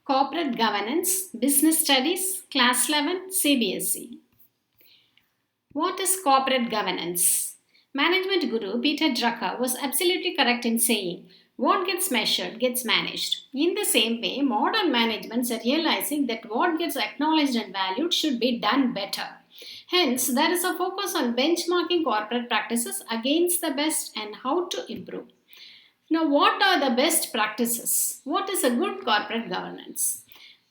Corporate Governance, Business Studies, Class 11, CBSE. What is corporate governance? Management guru Peter Drucker was absolutely correct in saying, what gets measured gets managed. In the same way, modern managements are realizing that what gets acknowledged and valued should be done better. Hence, there is a focus on benchmarking corporate practices against the best and how to improve. Now, what are the best practices? What is a good corporate governance?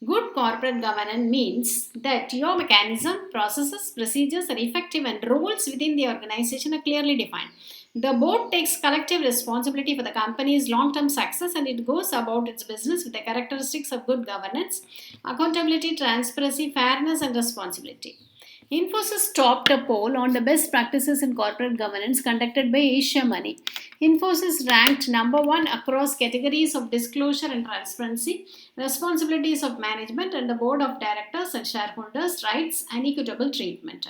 Good corporate governance means that your mechanism, processes, procedures are effective and roles within the organization are clearly defined. The board takes collective responsibility for the company's long term success and it goes about its business with the characteristics of good governance, accountability, transparency, fairness, and responsibility. Infosys topped a poll on the best practices in corporate governance conducted by Asia Money. Infosys ranked number one across categories of disclosure and transparency, responsibilities of management and the board of directors and shareholders' rights and equitable treatment.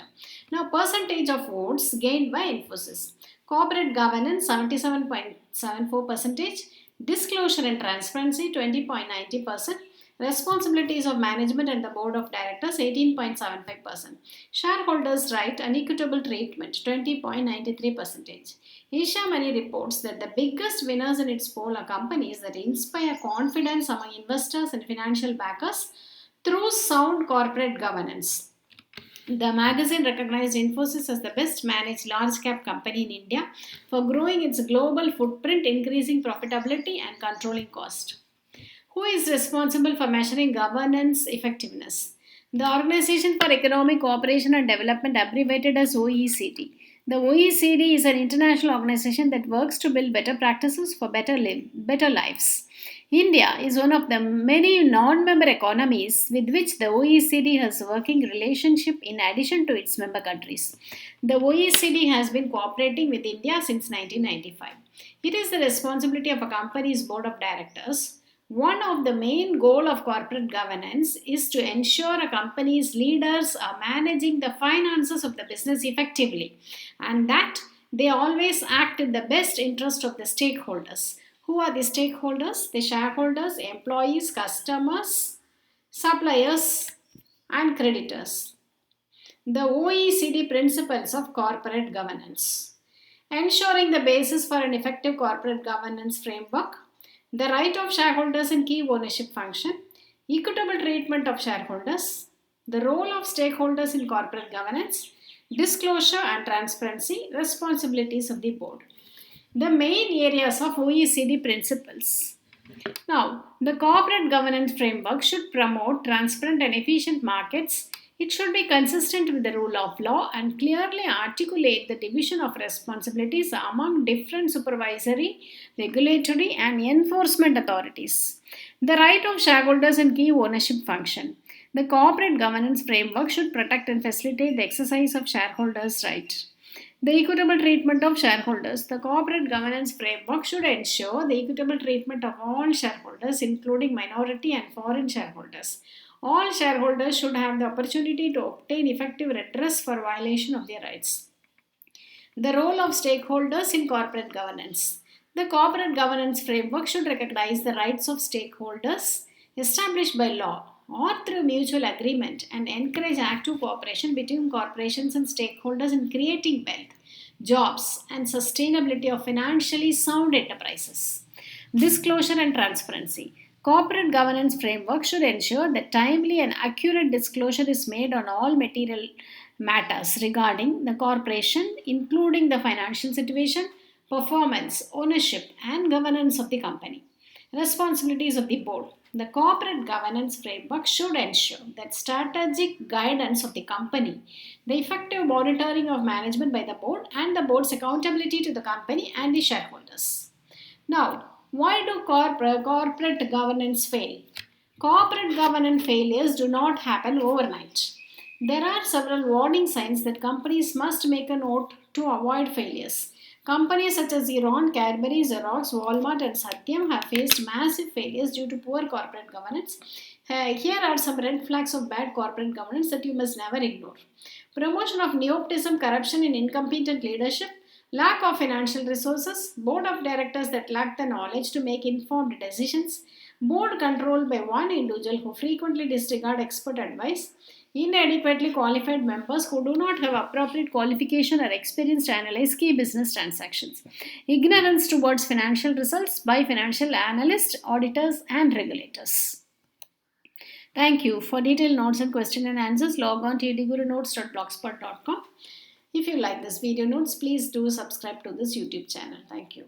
Now, percentage of votes gained by Infosys. Corporate governance 77.74%, disclosure and transparency 20.90%, responsibilities of management and the board of directors 18.75%, shareholders' right and equitable treatment 20.93%. Asia Money reports that the biggest winners in its poll are companies that inspire confidence among investors and financial backers through sound corporate governance. The magazine recognized Infosys as the best managed large cap company in India for growing its global footprint, increasing profitability, and controlling cost. Who is responsible for measuring governance effectiveness? The Organization for Economic Cooperation and Development, abbreviated as OECD. The OECD is an international organization that works to build better practices for better lives. India is one of the many non-member economies with which the OECD has a working relationship in addition to its member countries. The OECD has been cooperating with India since 1995. It is the responsibility of a company's board of directors. One of the main goals of corporate governance is to ensure a company's leaders are managing the finances of the business effectively and that they always act in the best interest of the stakeholders. Who are the stakeholders? The shareholders, employees, customers, suppliers, and creditors. The OECD principles of corporate governance. Ensuring the basis for an effective corporate governance framework, the right of shareholders in key ownership function, equitable treatment of shareholders, the role of stakeholders in corporate governance, disclosure and transparency, responsibilities of the board. The main areas of OECD principles. Now, the corporate governance framework should promote transparent and efficient markets. It should be consistent with the rule of law and clearly articulate the division of responsibilities among different supervisory, regulatory, and enforcement authorities. The right of shareholders and key ownership function. The corporate governance framework should protect and facilitate the exercise of shareholders' rights. The equitable treatment of shareholders. The corporate governance framework should ensure the equitable treatment of all shareholders, including minority and foreign shareholders. All shareholders should have the opportunity to obtain effective redress for violation of their rights. The role of stakeholders in corporate governance. The corporate governance framework should recognize the rights of stakeholders established by law or through mutual agreement and encourage active cooperation between corporations and stakeholders in creating wealth, jobs, and sustainability of financially sound enterprises. Disclosure and transparency. Corporate governance framework should ensure that timely and accurate disclosure is made on all material matters regarding the corporation, including the financial situation, performance, ownership, and governance of the company. Responsibilities of the board. The corporate governance framework should ensure that strategic guidance of the company, the effective monitoring of management by the board, and the board's accountability to the company and the shareholders. Now, why do corporate governance fail? Corporate governance failures do not happen overnight. There are several warning signs that companies must make a note to avoid failures. Companies such as Iran, Cadbury, Xerox, Walmart, and Satyam have faced massive failures due to poor corporate governance. Here are some red flags of bad corporate governance that you must never ignore. Promotion of nepotism, corruption, and incompetent leadership, lack of financial resources, board of directors that lack the knowledge to make informed decisions, Board controlled by one individual who frequently disregard expert advice. Inadequately qualified members who do not have appropriate qualification or experience to analyze key business transactions. Ignorance towards financial results by financial analysts, auditors, and regulators. Thank you. For detailed notes and question and answers, log on to eduguru-notes.blogspot.com. If you like this video notes, please do subscribe to this YouTube channel. Thank you.